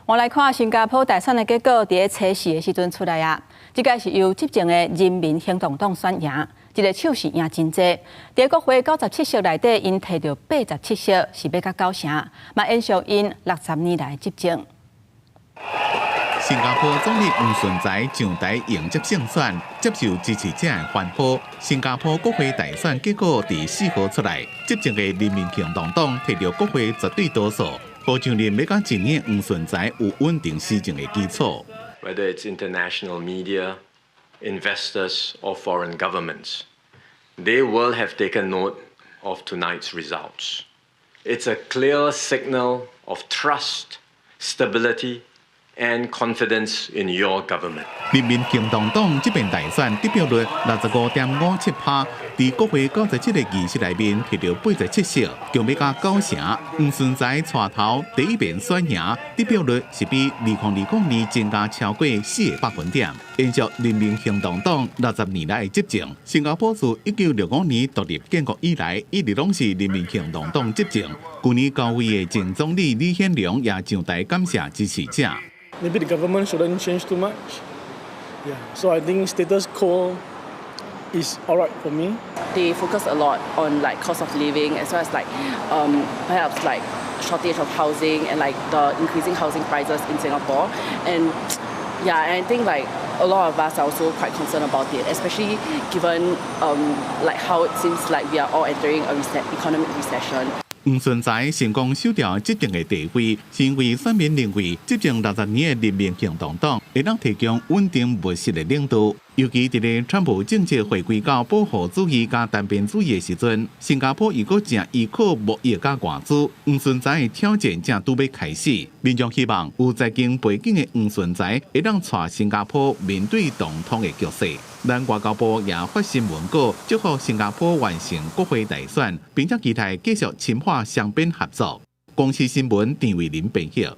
我来看新加坡大选的结果，伫初4的时阵出来啊。这个是由执政的人民行动党选赢，一个手是赢真济。在国会97席内底，因摕到87席，是要甲90成，嘛延续因60年来执政。新加坡总理黄顺财上台迎接胜选，接受支持者的欢呼。新加坡国会大选结果伫4号出来，执政的人民行动党摕到国会绝对多数。保证人要甲今年黄顺财有稳定施政的基础。Whether it's international media, investors, or foreign governments, they will have taken note of tonight's results. It's a clear signal of trust, stability, and confidence in your government. 人民行动党这边大选得票率65.57%，在国会97个议席内面摕到87席，强要加9成。黄顺财带头第一遍选赢，得票率是比2020年增加超过4个百分点。延续人民行动党60年来的执政，新加坡自1965年独立建国以来，一直拢是人民行动党执政。去年高位的前总理李显龙也上台感谢支持者。Maybe the government shouldn't change too much. Yeah, so I think status quo is alright for me. They focus a lot on like cost of living as well as like perhaps like shortage of housing and like the increasing housing prices in Singapore. And yeah, and I think like a lot of us are also quite concerned about it, especially given like how it seems like we are all entering a economic recession. 黄顺财成功守住执政的地位，是因为选民认为执政60年的人民行动党会当提供稳定务实的领导。尤其伫咧川普政策回归到保护主义加单边主义的时阵，新加坡如果正依靠贸易加外资，黄顺财的挑战正拄要开始。民众希望有财经背景的黄顺财会当带新加坡面对动荡的局势。咱外交部也发新闻稿，祝福新加坡完成国会大选，并且期待继续深化双边合作。公司新闻郑伟林编译。